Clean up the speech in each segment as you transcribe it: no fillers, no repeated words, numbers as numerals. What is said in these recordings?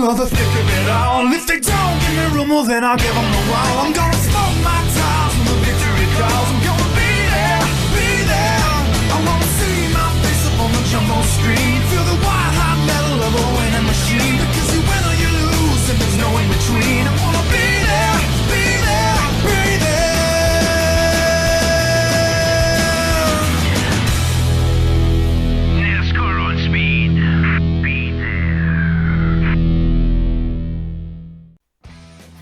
for the thick of it all. If they don't give me room, well then I'll give them the wall. I'm gonna smoke my tires when the victory calls. I'm gonna be there, be there. I wanna see my face up on the jumbo screen. Feel the white hot metal of a winning machine. Because you win or you lose and there's no in between. I wanna be there, be there, be there. NASCAR on speed. Be there.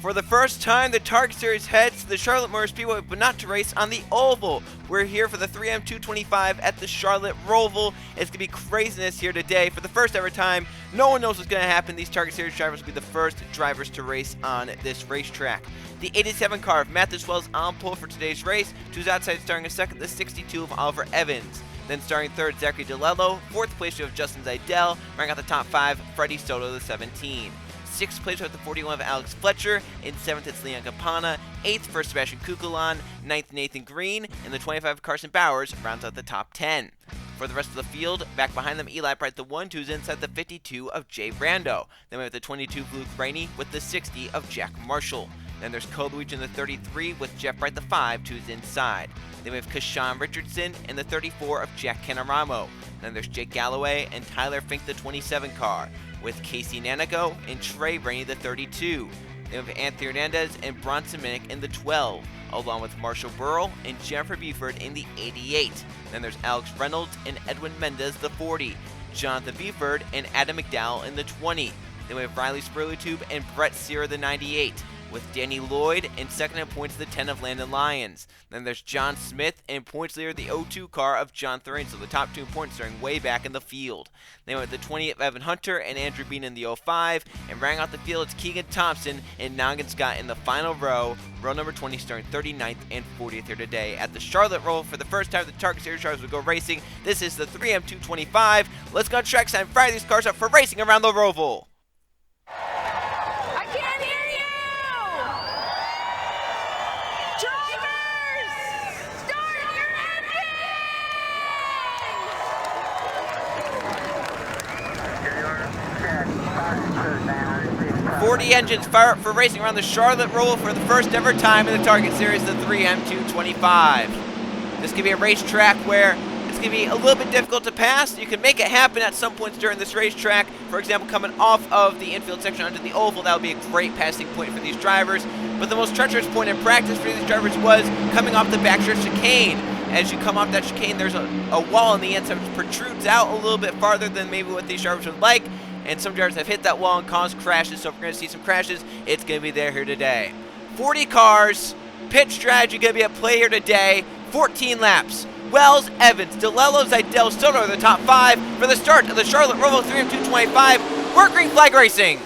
For the first time, the Target Series heads to the Charlotte Motor Speedway, but not to race on the oval. We're here for the 3M225 at the Charlotte Roval. It's going to be craziness here today. For the first ever time, no one knows what's going to happen. These Target Series drivers will be the first drivers to race on this racetrack. The 87 car of Matt Wells on pole for today's race. Two's outside starting in second, the 62 of Oliver Evans. Then starting third, Zachary DeLello. Fourth place, we have Justin Zeidel. Rounding out the top five, Freddie Soto, the 17. Sixth place with the 41 of Alex Fletcher. In seventh, it's Leon Campana. Eighth for Sebastian Kukulon. Ninth, Nathan Green. And the 25 of Carson Bowers rounds out the top 10. For the rest of the field, back behind them, Eli Bright, the 1-2's inside the 52 of Jay Brando. Then we have the 22 of Luke Rainey with the 60 of Jack Marshall. Then there's Cole Luigi in the 33 with Jeff Bright, the 5-2's inside. Then we have Kashawn Richardson in the 34 of Jack Canaramo. Then there's Jake Galloway and Tyler Fink, the 27 car, with Casey Nanico and Trey Rainey, the 32. Then we have Anthony Hernandez and Bronson Minnick in the 12, along with Marshall Burrell and Jennifer Buford in the 88. Then there's Alex Reynolds and Edwin Mendez, the 40. Jonathan Buford and Adam McDowell in the 20. Then we have Riley Spurlitube and Brett Sear, the 98. With Danny Lloyd and second in points, the 10 of Landon Lyons. Then there's John Smith and points leader, the 02 car of John Thorane, so the top 2 points starting way back in the field. Then with the 20 of Evan Hunter and Andrew Bean in the 05, and rounding out the field, it's Keegan Thompson and Nogin Scott in the final row number 20, starting 39th and 40th here today at the Charlotte Roval. For the first time, the Target Series drivers will go racing. This is the 3M225. Let's go on track sign, fire these cars up for racing around the Roval. Drivers, start your engines! 40 engines fire up for racing around the Charlotte Roval for the first ever time in the Target Series, the 3M225. This could be a racetrack where it's going to be a little bit difficult to pass. You can make it happen at some points during this racetrack. For example, coming off of the infield section onto the oval, that would be a great passing point for these drivers. But the most treacherous point in practice for these drivers was coming off the backstretch chicane. As you come off that chicane, there's a wall on the inside which protrudes out a little bit farther than maybe what these drivers would like. And some drivers have hit that wall and caused crashes, so if we're going to see some crashes, it's going to be there here today. 40 cars, pit strategy going to be at play here today, 14 laps. Wells, Evans, DeLello, Zeidel, Soto are the top 5 for the start of the Charlotte Roval 3M225. We're green flag racing.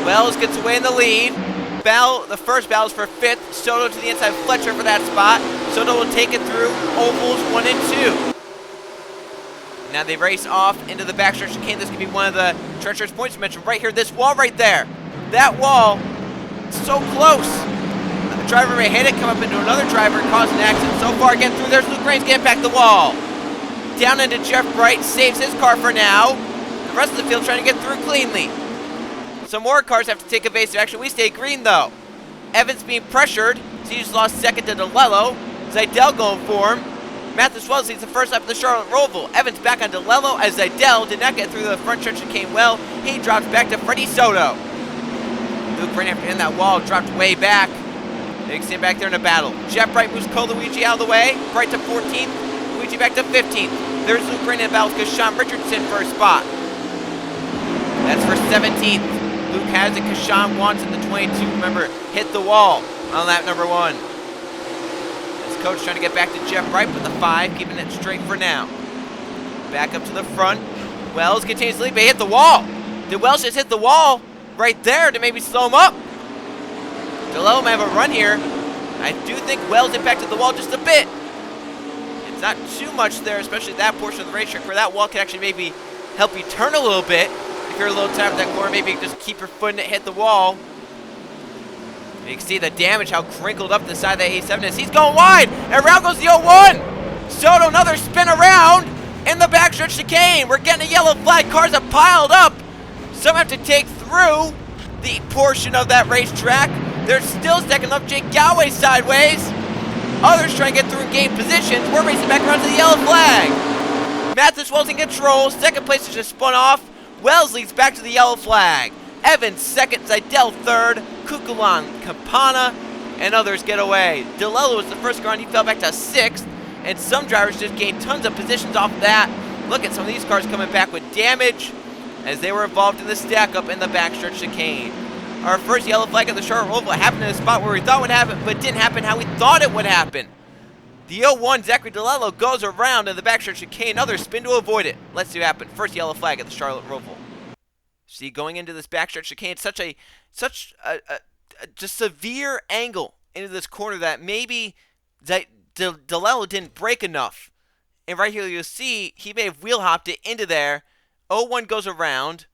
Wells gets away in the lead. The first battle is for 5th. Soto to the inside, Fletcher for that spot. Soto will take it through ovals 1 and 2. Now they race off into the backstretch chicane. This could be one of the treacherous points mentioned right here. This wall right there. That wall, so close. The driver may hit it, come up into another driver, and cause an accident. So far, get through. There's Luke Raines getting back the wall. Down into Jeff Bright, saves his car for now. The rest of the field trying to get through cleanly. Some more cars have to take evasive action. We stay green, though. Evans being pressured, so he just lost second to DeLello. Zeidel going for him. Mathis Wells leads the first lap of the Charlotte Roval. Evans back on DeLello as Zeidel did not get through the front stretch and came well. He drops back to Freddie Soto. Luke Rain after in that wall dropped way back. They stand back there in a battle. Jeff Bright moves Cole Luigi out of the way. Bright to 14th. Luigi back to 15th. There's Luke Rain in battle with Kashawn Richardson for a spot. That's for 17th. Luke has it. Kashan wants it. The 22, remember, hit the wall on lap number 1. His coach trying to get back to Jeff Wright with the 5, keeping it straight for now. Back up to the front. Wells continues to lead, but he hit the wall. Did Wells just hit the wall right there to maybe slow him up? DeLello may have a run here. I do think Wells impacted the wall just a bit. It's not too much there, especially that portion of the racetrack where that wall can actually maybe help you turn a little bit. If you're a little tight with that corner, maybe just keep your foot and it hit the wall. And you can see the damage, how crinkled up the side of that A7 is. He's going wide, and around goes the 01. Soto, another spin around in the backstretch chicane. We're getting a yellow flag. Cars have piled up. Some have to take through the portion of that racetrack. They're still stacking up. Jake Galway sideways. Others trying to get through and gain positions. We're racing back around to the yellow flag. Mathis Wells in control. Second place is just spun off. Wells leads back to the yellow flag. Evans second. Zidell third. Kukulan, Campana, and others get away. DeLello was the first car, and he fell back to 6th. And some drivers just gained tons of positions off of that. Look at some of these cars coming back with damage as they were involved in the stack up in the backstretch chicane. Our first yellow flag at the Charlotte Roval happened in a spot where we thought would happen, but didn't happen how we thought it would happen. The 01, Zachary DeLello, goes around in the backstretch chicane. Another spin to avoid it. Let's see what happened. First yellow flag at the Charlotte Roval. See, going into this backstretch chicane, such a just severe angle into this corner that maybe DeLello didn't brake enough. And right here you'll see he may have wheel hopped it into there. 01 goes around,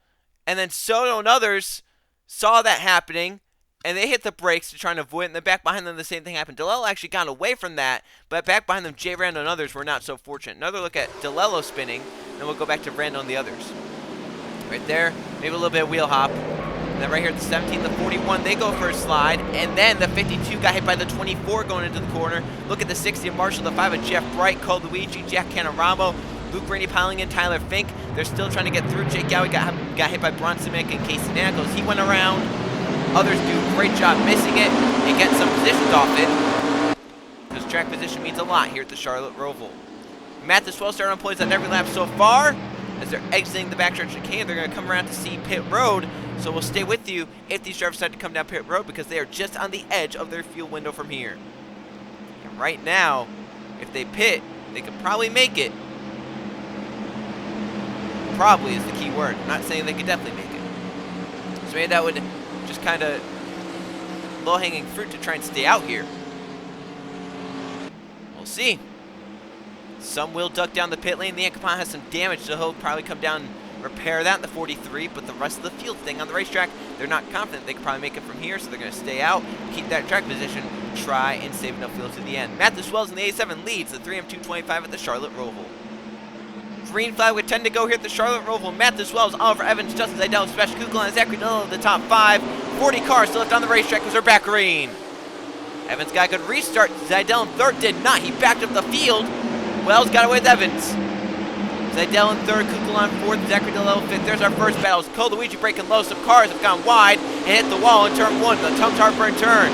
and then Soto and others saw that happening, and they hit the brakes to try and avoid it. And then back behind them, the same thing happened. DeLello actually got away from that, but back behind them, Jay Randall and others were not so fortunate. Another look at DeLello spinning, then we'll go back to Randall and the others. Right there, maybe a little bit of wheel hop. And then right here at the 17, the 41, they go for a slide. And then the 52 got hit by the 24 going into the corner. Look at the 60 of Marshall, the 5 of Jeff Bright, Cole Luigi, Jack Canaramo, Luke Rainey piling in, Tyler Fink. They're still trying to get through. Jake Gowie got hit by Bronson Mick and Casey Nankos. He went around. Others do a great job missing it and getting some positions off it, because track position means a lot here at the Charlotte Roval. Mathis Wells started on points on every lap so far. As they're exiting the backstretch chicane, they're going to come around to see pit road. So we'll stay with you if these drivers decide to come down pit road, because they are just on the edge of their fuel window from here. And right now, if they pit, they could probably make it. Probably is the key word. I'm not saying they could definitely make it. So maybe that would just kind of low-hanging fruit to try and stay out here. We'll see. Some will duck down the pit lane. The Ancapon has some damage, so he'll probably come down and repair that in the 43. But the rest of the field thing on the racetrack, they're not confident they can probably make it from here, so they're going to stay out, keep that track position, try and save enough fuel to the end. Mathis Wells in the A7 leads the 3M225 at the Charlotte Roval. Green flag would tend to go here at the Charlotte Roval. Mathis Wells, Oliver Evans, Justin Zidell, Sebastian Kukla, and Zachary DeLello the top 5. 40 cars still left on the racetrack because they're back green. Evans got a good restart. Zidell in third did not. He backed up the field. Wells got away with Evans. Zidell in third, Kukla in fourth, Zachary DeLello fifth. There's our first battles. Cole Luigi breaking low. Some cars have gone wide and hit the wall in turn 1. The Tums Harper turn.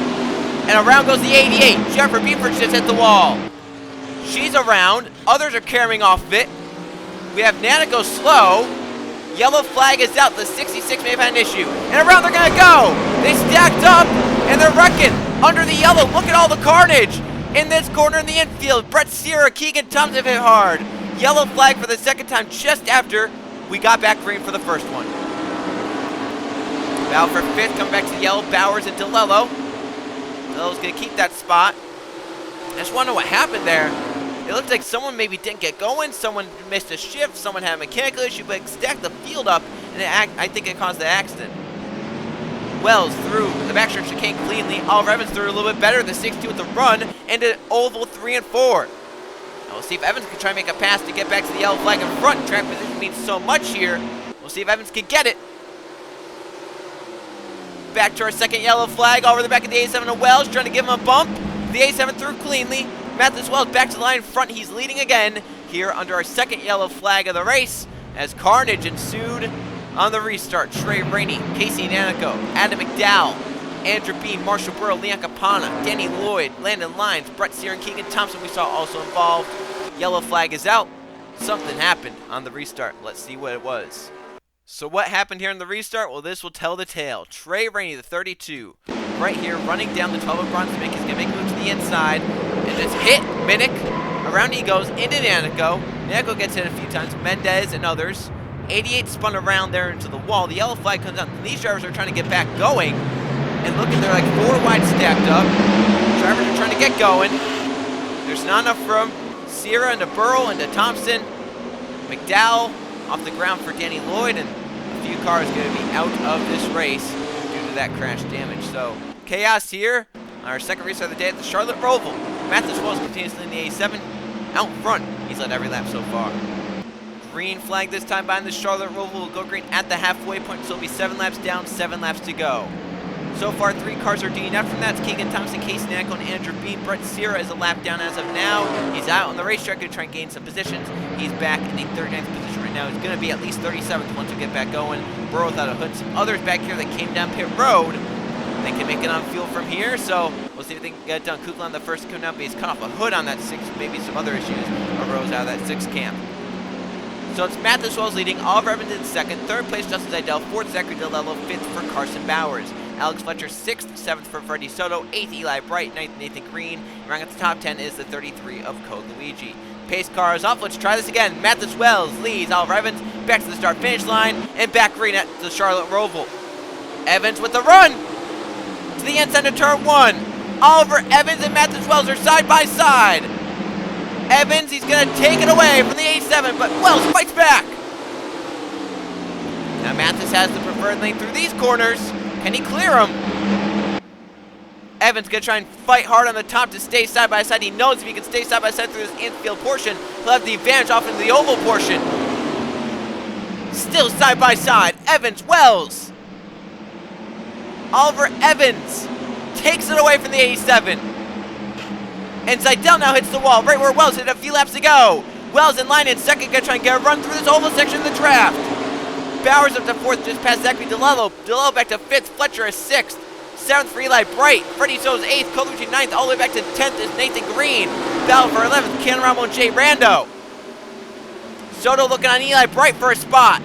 And around goes the 88. Jennifer Beeford just hit the wall. She's around. Others are carrying off of it. We have Nana go slow. Yellow flag is out. The 66 may have had an issue. And around they're going to go. They stacked up and they're wrecking under the yellow. Look at all the carnage in this corner in the infield. Brett Sierra, Keegan Thompson hit hard. Yellow flag for the second time just after we got back green for the first one. Battle for fifth, coming back to yellow. Bowers and DeLello. DeLello's going to keep that spot. I just want to know what happened there. It looked like someone maybe didn't get going, someone missed a shift, someone had a mechanical issue, but it stacked the field up, and I think it caused the accident. Wells through the backstretch chicane cleanly. Oliver Evans threw a little bit better. The 62 with the run into oval 3 and 4. Now we'll see if Evans can try and make a pass to get back to the yellow flag in front. Track position means so much here. We'll see if Evans can get it. Back to our second yellow flag over the back of the A7 of Wells, trying to give him a bump. The A7 through cleanly. Mathis Wells back to the line in front. He's leading again here under our second yellow flag of the race as carnage ensued on the restart. Trey Rainey, Casey Nanico, Adam McDowell, Andrew Bean, Marshall Burrow, Leon Capana, Danny Lloyd, Landon Lyons, Brett Sear, and Keegan Thompson we saw also involved. Yellow flag is out. Something happened on the restart. Let's see what it was. So what happened here in the restart? Well, this will tell the tale. Trey Rainey, the 32, right here, running down the 12 of bronze to make. He's going to make a move to the inside. And it's hit. Minnick. Around he goes into Nanico. Nanico gets hit a few times. Mendez and others. 88 spun around there into the wall. The yellow flag comes out. And these drivers are trying to get back going. And look at, they're like 4 wide stacked up. Drivers are trying to get going. There's not enough room. Sierra into Burrow into Thompson. McDowell off the ground for Danny Lloyd, and a few cars going to be out of this race due to that crash damage. So chaos here on our second restart of the day at the Charlotte Roval. Matheus Wells continuously in the A7 out front. He's led every lap so far. Green flag this time behind the Charlotte Roval. Will go green at the halfway point, so it'll be 7 laps down, 7 laps to go. So far, 3 cars are DNF from that. It's Keegan Thompson, Casey Nanico, and Andrew Beam. Brett Sierra is a lap down as of now. He's out on the racetrack to try and gain some positions. He's back in the 39th position right now. He's going to be at least 37th once we get back going. Burrow without a hood. Some others back here that came down pit road. They can make it on fuel from here, so we'll see if they can get it done. Kukla on the first come down, but he's cut off a hood on that 6. Maybe some other issues arose out of that 6 camp. So it's Matheus Wells leading, Oliver Evans in second, third place Justin Zidell, fourth Zachary DeLello, fifth for Carson Bowers. Alex Fletcher 6th, 7th for Freddie Soto, 8th Eli Bright, 9th Nathan Green. Ranking at the top 10 is the 33 of Code Luigi. Pace car is off. Let's try this again. Matheus Wells leads Oliver Evans back to the start finish line and back green at the Charlotte Roval. Evans with the run to the inside of turn 1. Oliver Evans and Matheus Wells are side by side. Evans, he's going to take it away from the A7, but Wells fights back. Now Matheus has the preferred lane through these corners. Can he clear him? Evans going to try and fight hard on the top to stay side by side. He knows if he can stay side by side through this infield portion, he'll have the advantage off into the oval portion. Still side by side. Evans, Wells. Oliver Evans takes it away from the A7. And Zidell now hits the wall right where Wells hit a few laps ago. Wells in line in second, going to try and get a run through this oval section of the draft. Bowers up to 4th, just past Zachary DeLello. DeLello back to 5th, Fletcher is 6th. 7th for Eli Bright. Freddie Soto's 8th, Colucci 9th. All the way back to 10th is Nathan Green. Battle for 11th, Canaramo and Jay Rando. Soto looking on Eli Bright for a spot.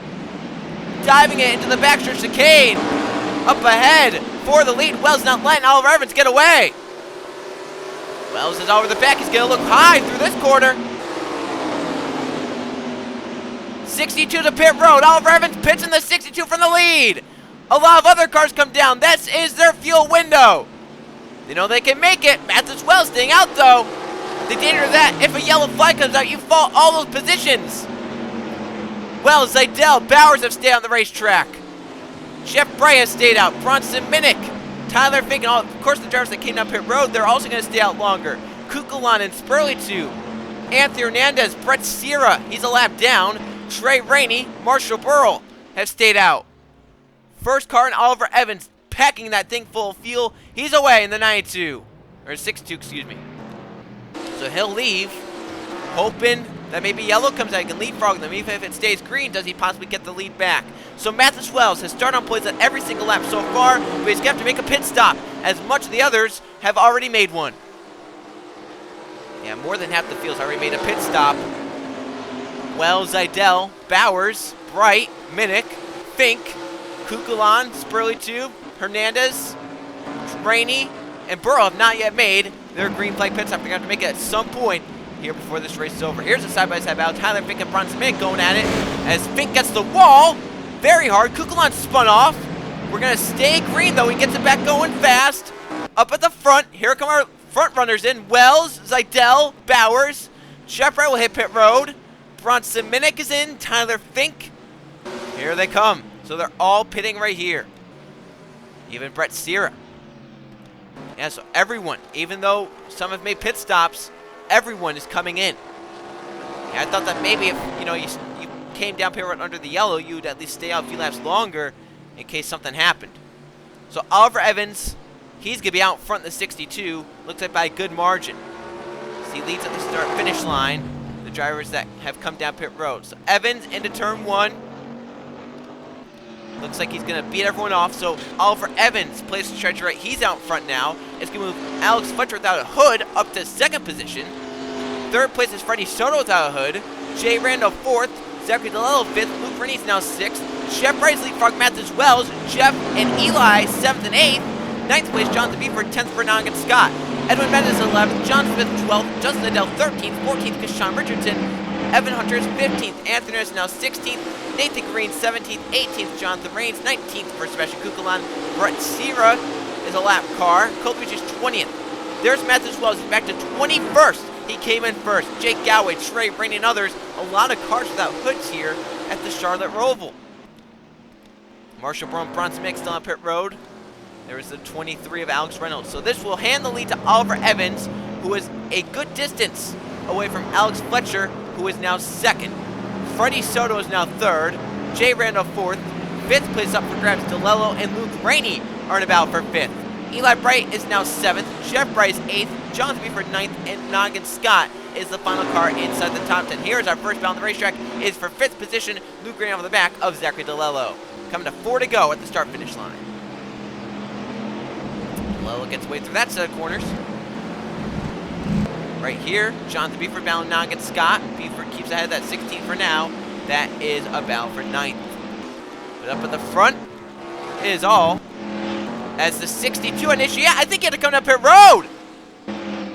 Diving it into the backstretch chicane. Up ahead for the lead. Wells not letting Oliver Evans get away. Wells is over the back. He's going to look high through this corner. 62 to pit road. Oliver Evans pits in the 62 from the lead. A lot of other cars come down. This is their fuel window. They know they can make it. Matheus Wells staying out though. The danger of that, if a yellow flag comes out, you fall all those positions. Wells, Zidell, Bowers have stayed on the racetrack. Jeff Bray has stayed out. Bronson Minnick, Tyler Fink, and all, of course the drivers that came down pit road, they're also going to stay out longer. Kukulon and Spurley 2. Anthony Hernandez, Brett Sierra, he's a lap down. Trey Rainey, Marshall Burrell have stayed out. First car and Oliver Evans packing that thing full of fuel. He's away in the 92. Or 62, excuse me. So he'll leave, hoping that maybe yellow comes out. He can leapfrog them. Even if it stays green, does he possibly get the lead back? So Matheus Wells has started on points at every single lap so far, but he's going to have to make a pit stop, as much of the others have already made one. Yeah, more than half the field's already made a pit stop. Wells, Zidell, Bowers, Bright, Minnick, Fink, Kukulon, Spurley 2, Hernandez, Rainey, and Burrow have not yet made their green flag pit stop. They're going to have to make it at some point here before this race is over. Here's a side-by-side battle. Tyler Fink and Bronson Minnick going at it as Fink gets the wall very hard. Kukulon spun off. We're going to stay green, though. He gets it back going fast. Up at the front, here come our front runners in. Wells, Zidell, Bowers. Shepard will hit pit road. Bronson Minnick is in. Tyler Fink. Here they come. So they're all pitting right here. Even Brett Sierra. Yeah, so everyone, even though some have made pit stops, everyone is coming in. Yeah, I thought that maybe if you came down pit road under the yellow, you'd at least stay out a few laps longer in case something happened. So Oliver Evans, he's going to be out front in the 62. Looks like by a good margin. So he leads at the start-finish line. The drivers that have come down pit road. So Evans into turn 1. Looks like he's going to beat everyone off. So Oliver Evans plays the stretch right. He's out front now. It's going to move Alex Fletcher without a hood up to second position. Third place is Freddie Soto without a hood. Jay Rando 4th. Zachary DeLello 5th. Luke Rennie's now 6th. Jeff Bright's leapfrog match as well. Jeff and Eli, 7th and 8th. 9th place, Jonathan Beeford, 10th for Nogin Scott. Edwin Mendes, 11th. John Smith, 12th. Justin Adele, 13th. 14th, Kashawn Richardson. Evan Hunter is 15th. Anthony is now 16th. Nathan Green, 17th. 18th, Jonathan Rains. 19th for Sebastian Kukulan. Brett Sierra is a lap car. Colt Beach is 20th. There's Matt as well. He's back to 21st. He came in first. Jake Galway, Trey, Rainey, and others. A lot of cars without hoods here at the Charlotte Roval. Marshall Brown, Bronson Mix still on pit road. There is the 23 of Alex Reynolds. So this will hand the lead to Oliver Evans, who is a good distance away from Alex Fletcher, who is now 2nd. Freddie Soto is now 3rd. Jay Randall 4th. 5th place up for grabs. DeLello and Luke Rainey are in a battle for 5th. Eli Bright is now 7th. Jeff Bright is 8th. Jonathan Beeford 9th. And Nogin Scott is the final car inside the top 10. Here's our first battle on the racetrack. Is for 5th position. Luke Rainey on the back of Zachary DeLello. Coming to 4 to go at the start-finish line. DeLello gets way through that set of corners. Right here, Jonathan Beeford battling Nogin Scott. Beeford keeps ahead of that 16 for now. That is a battle for 9th. But up at the front is all. As the 62 an issue. Yeah, I think he had to come up pit road.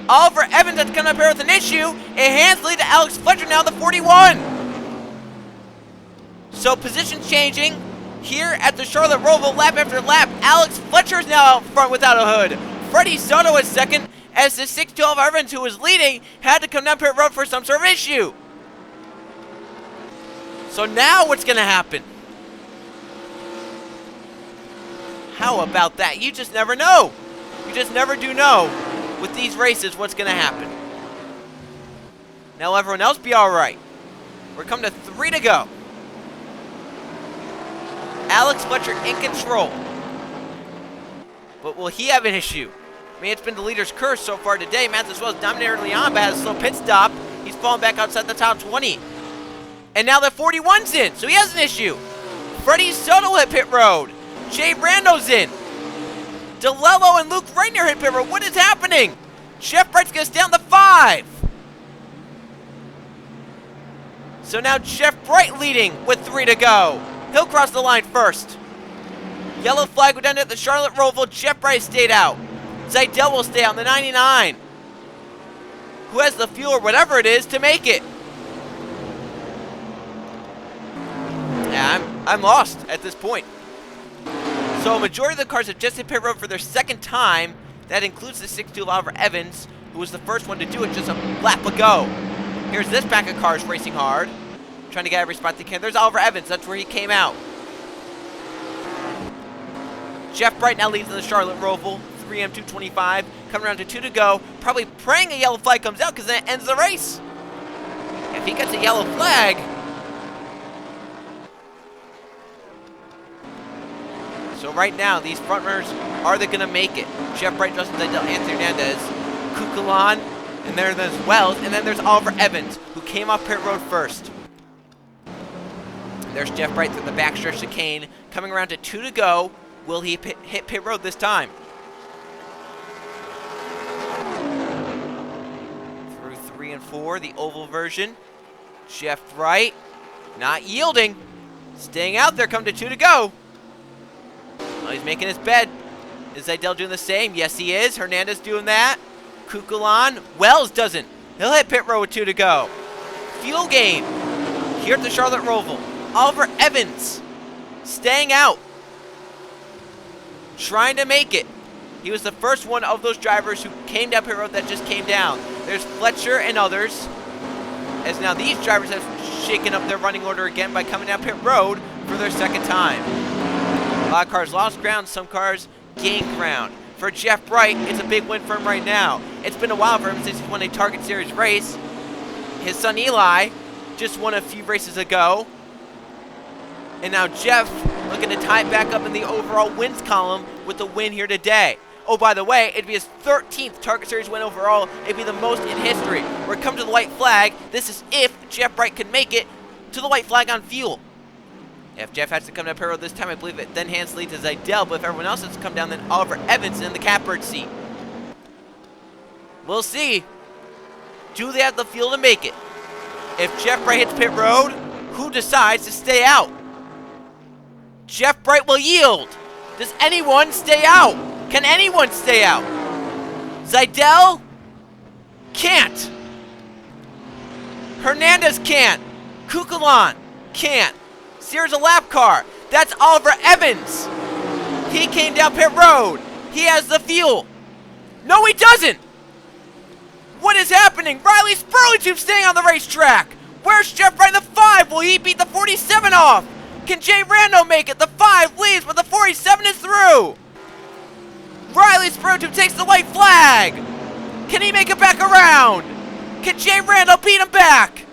Oliver Evans had to come up here with an issue. It hands the lead to Alex Fletcher now, the 41. So position changing here at the Charlotte Roval lap after lap. Alex Fletcher is now out front without a hood. Freddie Soto is 2nd. As the 612 Evans, who was leading, had to come down pit road for some sort of issue. So now what's going to happen? How about that? You just never know. You just never do know with these races what's going to happen. Now will everyone else be all right? We're coming to 3 to go. Alex Fletcher in control. But will he have an issue? I mean, it's been the leader's curse so far today. Matt as well as dominated early on, but has a slow pit stop. He's fallen back outside the top 20. And now the 41's in, so he has an issue. Freddie Soto hit pit road. Jay Brando's in. DeLello and Luke Rainier hit pit road. What is happening? Jeff Bright's gonna stay on the 5. So now Jeff Bright leading with 3 to go. He'll cross the line first. Yellow flag go down at the Charlotte Roval. Jeff Bright stayed out. Zidell will stay on the 99. Who has the fuel or whatever it is to make it? Yeah, I'm lost at this point. So a majority of the cars have just hit pit road for their 2nd time. That includes the 6'2" Oliver Evans, who was the first one to do it just a lap ago. Here's this pack of cars racing hard, trying to get every spot they can. There's Oliver Evans. That's where he came out. Jeff Bright now leads in the Charlotte Roval. 3M225. Coming around to 2 to go. Probably praying a yellow flag comes out because then it ends the race. If he gets a yellow flag... So right now, these front runners, are they going to make it? Jeff Bright, Justin Zidell, Anthony Hernandez, Kukulan, and there's Wells, and then there's Oliver Evans, who came off pit road first. There's Jeff Bright through the backstretch chicane. Coming around to 2 to go. Will he hit pit road this time? Through 3 and 4, the oval version. Jeff Bright, not yielding. Staying out there, come to 2 to go. Oh, he's making his bed. Is Zidell doing the same? Yes, he is. Hernandez doing that. Kukulan. Wells doesn't. He'll hit pit road with 2 to go. Fuel game here at the Charlotte Roval. Oliver Evans staying out. Trying to make it. He was the first one of those drivers who came down pit road that just came down. There's Fletcher and others. As now these drivers have shaken up their running order again by coming down pit road for their 2nd time. A lot of cars lost ground, some cars gained ground. For Jeff Bright, it's a big win for him right now. It's been a while for him since he's won a Target Series race. His son Eli just won a few races ago. And now Jeff looking to tie it back up in the overall wins column with the win here today. Oh, by the way, it'd be his 13th Target Series win overall. It'd be the most in history. We're coming to the white flag. This is if Jeff Bright can make it to the white flag on fuel. If Jeff has to come down pit road this time, I believe it then hands the lead to Zidell, but if everyone else has to come down, then Oliver Evans in the catbird seat. We'll see. Do they have the fuel to make it? If Jeff Bright hits pit road, who decides to stay out? Jeff Bright will yield. Does anyone stay out? Can anyone stay out? Zidell? Can't. Hernandez can't. Kukulon can't. Sears a lap car. That's Oliver Evans. He came down pit road. He has the fuel. No, he doesn't. What is happening? Riley Spurleytube staying on the racetrack. Where's Jeff Bright in the 5? Will he beat the 47 off? Can Jay Rando make it? The 5 leads, but the 47 is through. Riley Spurleytube takes the white flag. Can he make it back around? Can Jay Rando beat him back?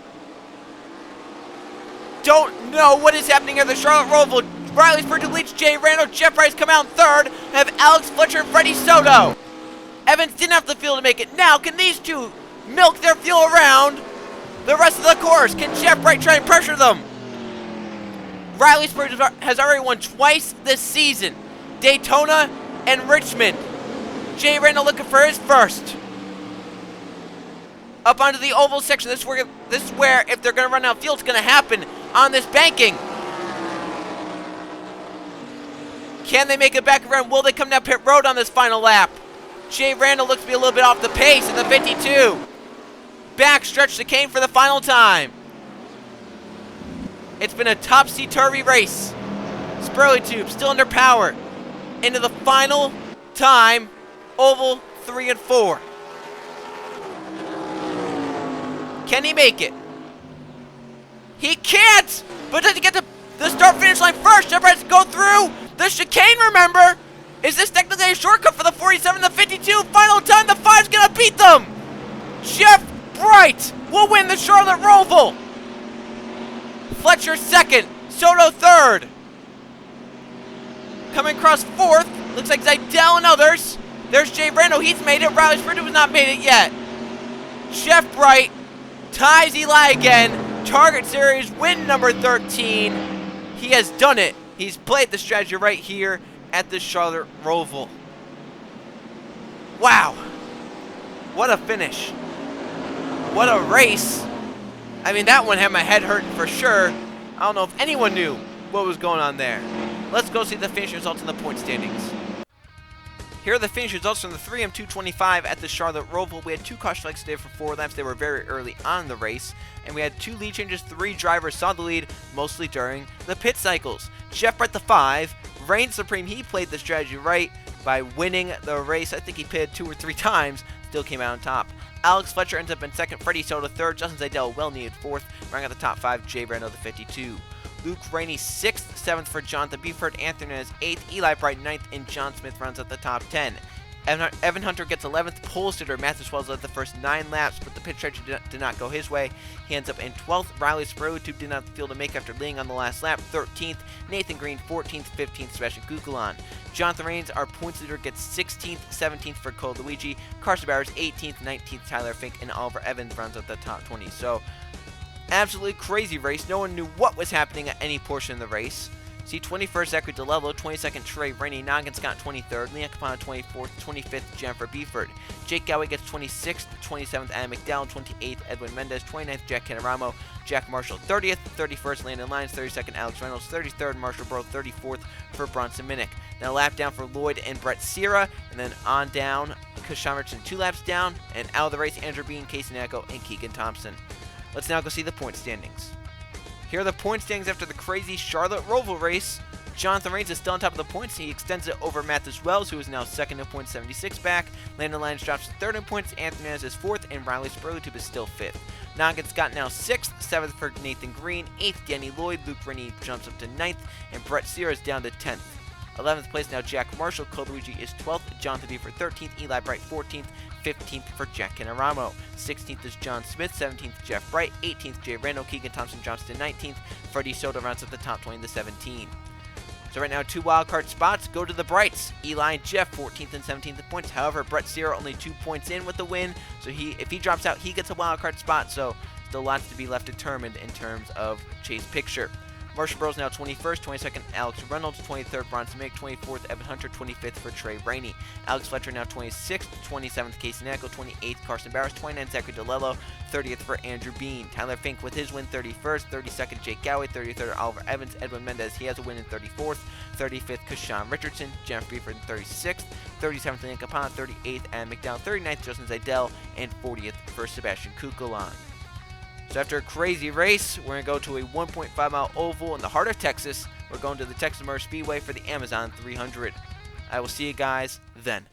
Don't know what is happening here. The Charlotte Roval. Riley Spurleytube leads Jay Rando. Jeff Bright's come out in third. Have Alex Fletcher and Freddie Soto. Evans didn't have the fuel to make it. Now, can these two milk their fuel around the rest of the course? Can Jeff Bright try and pressure them? Riley Spurleytube has already won twice this season. Daytona and Richmond. Jay Rando looking for his first. Up onto the oval section. This is where if they're going to run out of fuel, it's going to happen on this banking. Can they make it back around? Will they come down pit road on this final lap? Jay Rando looks to be a little bit off the pace in the 52. Backstretch chicane for the final time. It's been a topsy-turvy race. Spurleytube still under power. Into the final time, oval 3 and 4. Can he make it? He can't! But does he get to the start-finish line first? Jeff Bright has to go through the chicane, remember? Is this technically a shortcut for the 47 and the 52? Final time, the 5's gonna beat them! Jeff Bright will win the Charlotte Roval. Fletcher second, Soto third. Coming across fourth, looks like Zidell and others. There's Jay Rando, he's made it. Riley Spurleytube has not made it yet. Jeff Bright ties Eli again. Target Series win number 13. He has done it. He's played the strategy right here at the Charlotte Roval. Wow. What a finish. What a race. I mean, that one had my head hurting for sure. I don't know if anyone knew what was going on there. Let's go see the finish results in the point standings. Here are the finish results from the 3M225 at the Charlotte Roval. We had 2 caution flags today for 4 laps. They were very early on in the race. And we had 2 lead changes. 3 drivers saw the lead, mostly during the pit cycles. Jeff Bright the 5 reigned supreme. He played the strategy right by winning the race. I think he pitted 2 or 3 times. Still came out on top. Alex Fletcher ends up in second. Freddie Soto third. Justin Zidell well-needed fourth. Running out the top 5, Jay Rando the 52. Luke Rainey 6th, 7th for Jonathan Beeford. Anthony Hernandez 8th. Eli Bright 9th. And John Smith runs out the top 10. Evan Hunter gets 11th. Pole sitter Matthew Swells led the first 9 laps, but the pit strategy did not go his way. He ends up in 12th. Riley Spurleytube did not feel to make after leading on the last lap. 13th. Nathan Green 14th. 15th. Sebastian Kukulon. Jonathan Rains, our points leader, gets 16th. 17th for Cole Luigi. Carson Bowers 18th. 19th. Tyler Fink. And Oliver Evans runs out the top 20. So, absolutely crazy race. No one knew what was happening at any portion of the race. See, 21st, Zachary DeLello, 22nd, Trey Rainey, Noggin Scott, 23rd, Leon Capano, 24th, 25th, Jennifer Beeford. Jake Gowey gets 26th, 27th, Adam McDowell, 28th, Edwin Mendez, 29th, Jack Canaramo, Jack Marshall, 30th, 31st, Landon Lyons, 32nd, Alex Reynolds, 33rd, Marshall Bro, 34th for Bronson Minnick. Now a lap down for Lloyd and Brett Sierra, and then on down, Sean Richardson 2 laps down, and out of the race, Andrew Bean, Casey Nacko, and Keegan Thompson. Let's now go see the point standings. Here are the point standings after the crazy Charlotte Roval race. Jonathan Rains is still on top of the points. He extends it over Mathis Wells, who is now second in points, 76 back. Landon Lyons drops to third in points. Anthony Hernandez is fourth, and Riley Spurleytube is still fifth. Noggin Scott now 6th, 7th for Nathan Green, 8th Danny Lloyd. Luke Rainey jumps up to 9th, and Brett Sierra is down to 10th. 11th place now Jack Marshall. Cole Luigi is 12th. Jonathan Beeford 13th. Eli Bright 14th. 15th for Jack Canaramo. 16th is John Smith. 17th Jeff Bright. 18th Jay Rando. Keegan Thompson jumps to 19th. Freddie Soto rounds up the top 20 to 17. So right now 2 wildcard spots go to the Brights. Eli and Jeff 14th and 17th in points. However, Brett Sierra only 2 points in with the win. So if he drops out, he gets a wildcard spot. So still lots to be left determined in terms of chase picture. Marshall Bros now 21st, 22nd Alex Reynolds, 23rd Bronson Mick, 24th Evan Hunter, 25th for Trey Rainey. Alex Fletcher now 26th, 27th Casey Nackel, 28th Carson Barris, 29th Zachary DeLello, 30th for Andrew Bean. Tyler Fink with his win 31st, 32nd Jake Gowie, 33rd Oliver Evans, Edwin Mendez, he has a win in 34th, 35th Kashawn Richardson, Jeff Beeford in 36th, 37th Ian Capon, 38th Adam McDowell, 39th Justin Zaydell, and 40th for Sebastian Kukulon. So after a crazy race, we're going to go to a 1.5 mile oval in the heart of Texas. We're going to the Texas Motor Speedway for the Amazon 300. I will see you guys then.